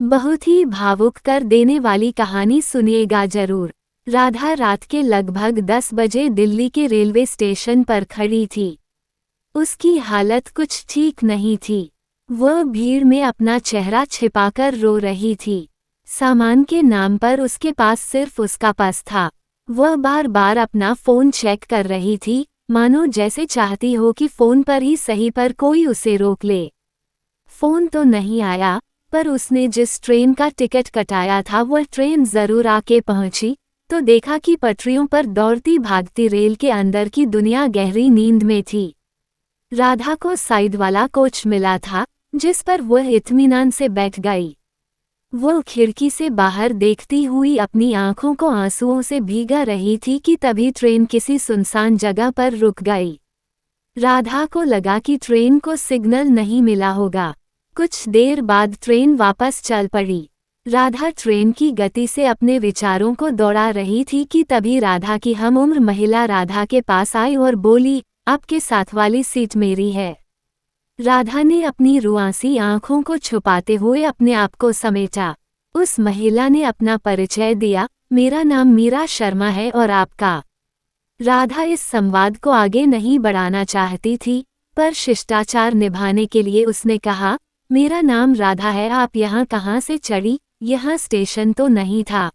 बहुत ही भावुक कर देने वाली कहानी सुनिएगा जरूर। राधा रात के लगभग 10 बजे दिल्ली के रेलवे स्टेशन पर खड़ी थी। उसकी हालत कुछ ठीक नहीं थी। वह भीड़ में अपना चेहरा छिपाकर रो रही थी। सामान के नाम पर उसके पास सिर्फ उसका पर्स था। वह बार बार अपना फोन चेक कर रही थी, मानो जैसे चाहती हो कि फोन पर ही सही पर कोई उसे रोक ले। फोन तो नहीं आया, पर उसने जिस ट्रेन का टिकट कटाया था वह ट्रेन जरूर आके पहुंची, तो देखा कि पटरियों पर दौड़ती भागती रेल के अंदर की दुनिया गहरी नींद में थी। राधा को साइड वाला कोच मिला था, जिस पर वह इत्मीनान से बैठ गई। वो खिड़की से बाहर देखती हुई अपनी आंखों को आंसुओं से भीगा रही थी कि तभी ट्रेन किसी सुनसान जगह पर रुक गई। राधा को लगा कि ट्रेन को सिग्नल नहीं मिला होगा। कुछ देर बाद ट्रेन वापस चल पड़ी। राधा ट्रेन की गति से अपने विचारों को दौड़ा रही थी कि तभी राधा की हमउम्र महिला राधा के पास आई और बोली, आपके साथ वाली सीट मेरी है। राधा ने अपनी रुआंसी आंखों को छुपाते हुए अपने आप को समेटा। उस महिला ने अपना परिचय दिया, मेरा नाम मीरा शर्मा है और आपका। राधा इस संवाद को आगे नहीं बढ़ाना चाहती थी, पर शिष्टाचार निभाने के लिए उसने कहा, मेरा नाम राधा है, आप यहाँ कहाँ से चढ़ी? यहाँ स्टेशन तो नहीं था।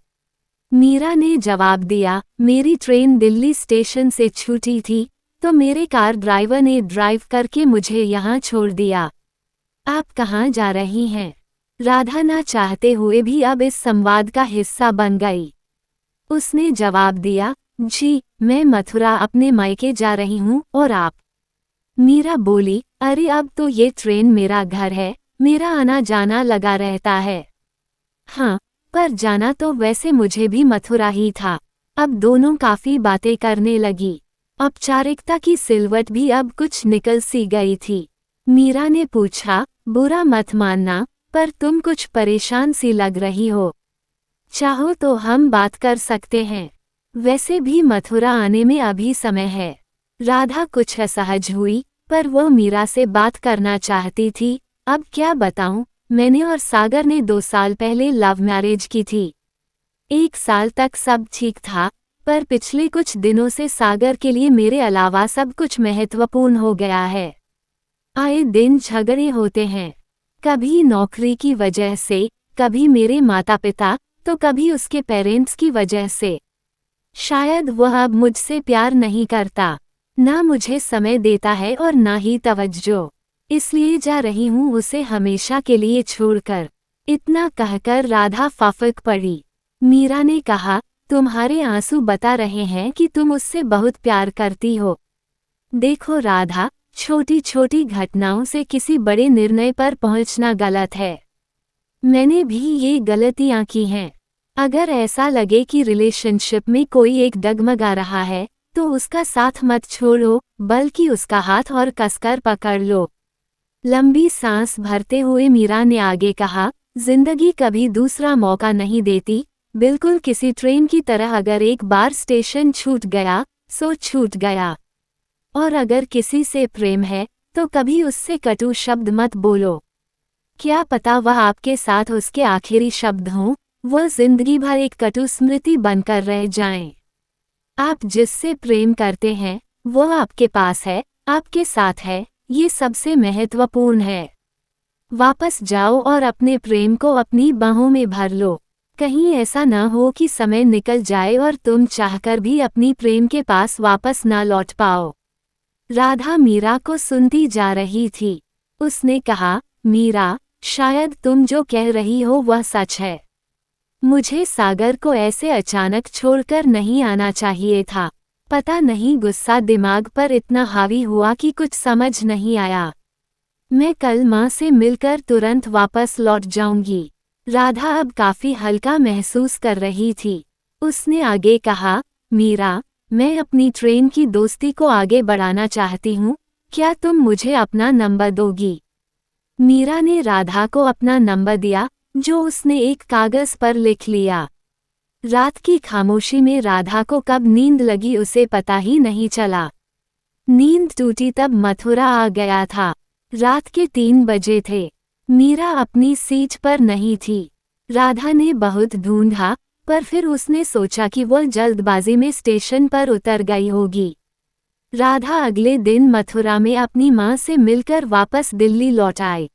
मीरा ने जवाब दिया, मेरी ट्रेन दिल्ली स्टेशन से छूटी थी, तो मेरे कार ड्राइवर ने ड्राइव करके मुझे यहाँ छोड़ दिया। आप कहाँ जा रही हैं? राधा ना चाहते हुए भी अब इस संवाद का हिस्सा बन गई। उसने जवाब दिया, जी, मैं मथुरा अपने मायके जा रही हूँ, और आप? मीरा बोली, अरे अब तो ये ट्रेन मेरा घर है, मेरा आना जाना लगा रहता है। हाँ, पर जाना तो वैसे मुझे भी मथुरा ही था। अब दोनों काफी बातें करने लगी। औपचारिकता की सिलवट भी अब कुछ निकल सी गई थी। मीरा ने पूछा, बुरा मत मानना, पर तुम कुछ परेशान सी लग रही हो। चाहो तो हम बात कर सकते हैं। वैसे भी मथुरा आने में अभी समय है। राधा कुछ असहज हुई, पर वह मीरा से बात करना चाहती थी। अब क्या बताऊं, मैंने और सागर ने 2 साल पहले लव मैरिज की थी। 1 साल तक सब ठीक था, पर पिछले कुछ दिनों से सागर के लिए मेरे अलावा सब कुछ महत्वपूर्ण हो गया है। आए दिन झगड़े होते हैं, कभी नौकरी की वजह से, कभी मेरे माता पिता, तो कभी उसके पेरेंट्स की वजह से। शायद वह अब मुझसे प्यार नहीं करता, ना मुझे समय देता है और ना ही तवज्जो। इसलिए जा रही हूँ उसे हमेशा के लिए छोड़कर। इतना कहकर राधा फाफक पड़ी। मीरा ने कहा, तुम्हारे आंसू बता रहे हैं कि तुम उससे बहुत प्यार करती हो। देखो राधा, छोटी छोटी घटनाओं से किसी बड़े निर्णय पर पहुंचना गलत है। मैंने भी ये गलतियां की हैं। अगर ऐसा लगे कि रिलेशनशिप में कोई एक डगमगा रहा है, तो उसका साथ मत छोड़ो, बल्कि उसका हाथ और कसकर पकड़ लो। लंबी सांस भरते हुए मीरा ने आगे कहा, जिंदगी कभी दूसरा मौका नहीं देती, बिल्कुल किसी ट्रेन की तरह। अगर एक बार स्टेशन छूट गया, सो छूट गया। और अगर किसी से प्रेम है, तो कभी उससे कटु शब्द मत बोलो। क्या पता वह आपके साथ उसके आखिरी शब्द हों, वह जिंदगी भर एक कटु स्मृति बनकर रह जाएं। आप जिससे प्रेम करते हैं, वह आपके पास है, आपके साथ है, ये सबसे महत्वपूर्ण है। वापस जाओ और अपने प्रेम को अपनी बाहों में भर लो। कहीं ऐसा न हो कि समय निकल जाए और तुम चाहकर भी अपनी प्रेम के पास वापस ना लौट पाओ। राधा मीरा को सुनती जा रही थी। उसने कहा, मीरा, शायद तुम जो कह रही हो वह सच है। मुझे सागर को ऐसे अचानक छोड़कर नहीं आना चाहिए था। पता नहीं गुस्सा दिमाग पर इतना हावी हुआ कि कुछ समझ नहीं आया। मैं कल माँ से मिलकर तुरंत वापस लौट जाऊंगी। राधा अब काफी हल्का महसूस कर रही थी। उसने आगे कहा, मीरा, मैं अपनी ट्रेन की दोस्ती को आगे बढ़ाना चाहती हूँ, क्या तुम मुझे अपना नंबर दोगी? मीरा ने राधा को अपना नंबर दिया, जो उसने एक कागज पर लिख लिया। रात की खामोशी में राधा को कब नींद लगी उसे पता ही नहीं चला। नींद टूटी तब मथुरा आ गया था। रात के 3 बजे थे। मीरा अपनी सीट पर नहीं थी। राधा ने बहुत ढूंढा, पर फिर उसने सोचा कि वह जल्दबाजी में स्टेशन पर उतर गई होगी। राधा अगले दिन मथुरा में अपनी माँ से मिलकर वापस दिल्ली लौट आई।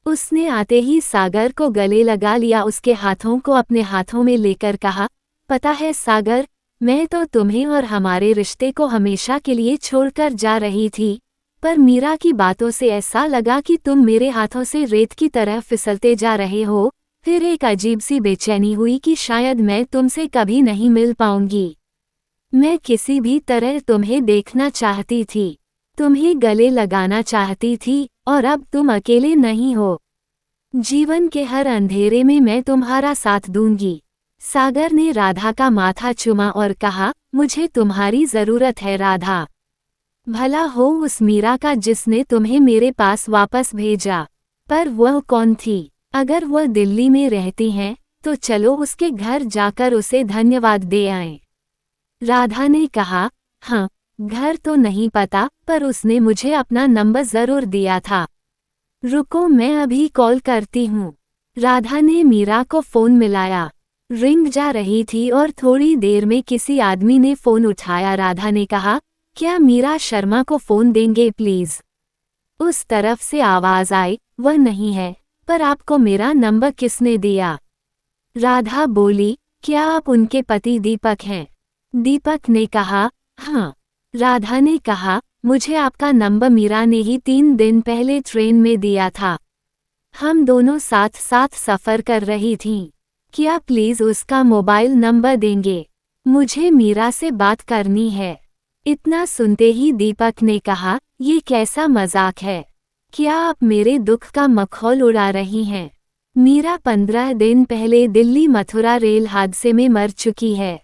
उसने आते ही सागर को गले लगा लिया, उसके हाथों को अपने हाथों में लेकर कहा, पता है सागर, मैं तो तुम्हें और हमारे रिश्ते को हमेशा के लिए छोड़कर जा रही थी, पर मीरा की बातों से ऐसा लगा कि तुम मेरे हाथों से रेत की तरह फिसलते जा रहे हो। फिर एक अजीब सी बेचैनी हुई कि शायद मैं तुमसे कभी नहीं मिल पाऊंगी। मैं किसी भी तरह तुम्हें देखना चाहती थी, तुम्हें गले लगाना चाहती थी, और अब तुम अकेले नहीं हो। जीवन के हर अंधेरे में मैं तुम्हारा साथ दूंगी। सागर ने राधा का माथा चूमा और कहा, मुझे तुम्हारी जरूरत है राधा। भला हो उस मीरा का जिसने तुम्हें मेरे पास वापस भेजा। पर वह कौन थी? अगर वह दिल्ली में रहती हैं, तो चलो उसके घर जाकर उसे धन्यवाद दे आएं। राधा ने कहा, हाँ, घर तो नहीं पता, पर उसने मुझे अपना नंबर जरूर दिया था। रुको, मैं अभी कॉल करती हूँ। राधा ने मीरा को फोन मिलाया। रिंग जा रही थी और थोड़ी देर में किसी आदमी ने फोन उठाया। राधा ने कहा, क्या मीरा शर्मा को फोन देंगे प्लीज? उस तरफ से आवाज आई, वह नहीं है, पर आपको मेरा नंबर किसने दिया? राधा बोली, क्या आप उनके पति दीपक हैं? दीपक ने कहा, हाँ। राधा ने कहा, मुझे आपका नंबर मीरा ने ही 3 दिन पहले ट्रेन में दिया था। हम दोनों साथ साथ सफ़र कर रही थीं। क्या प्लीज़ उसका मोबाइल नंबर देंगे? मुझे मीरा से बात करनी है। इतना सुनते ही दीपक ने कहा, ये कैसा मजाक है? क्या आप मेरे दुख का मखौल उड़ा रही हैं? मीरा 15 दिन पहले दिल्ली मथुरा रेल हादसे में मर चुकी है।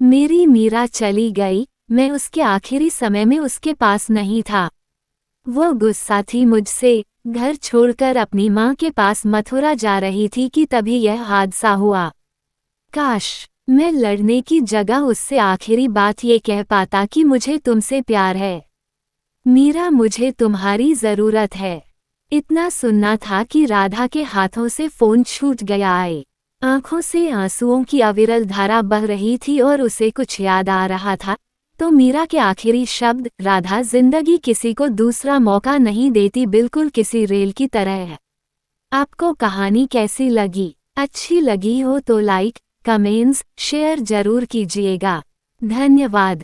मेरी मीरा चली गई, मैं उसके आखिरी समय में उसके पास नहीं था। वो गुस्सा थी मुझसे, घर छोड़कर अपनी माँ के पास मथुरा जा रही थी कि तभी यह हादसा हुआ। काश मैं लड़ने की जगह उससे आखिरी बात ये कह पाता कि मुझे तुमसे प्यार है। मीरा, मुझे तुम्हारी ज़रूरत है। इतना सुनना था कि राधा के हाथों से फ़ोन छूट गया है। आंखों से आंसुओं की अविरल धारा बह रही थी और उसे कुछ याद आ रहा था। तो मीरा के आखिरी शब्द, राधा जिंदगी किसी को दूसरा मौका नहीं देती, बिल्कुल किसी रेल की तरह है। आपको कहानी कैसी लगी? अच्छी लगी हो तो लाइक, कमेंट्स, शेयर जरूर कीजिएगा। धन्यवाद।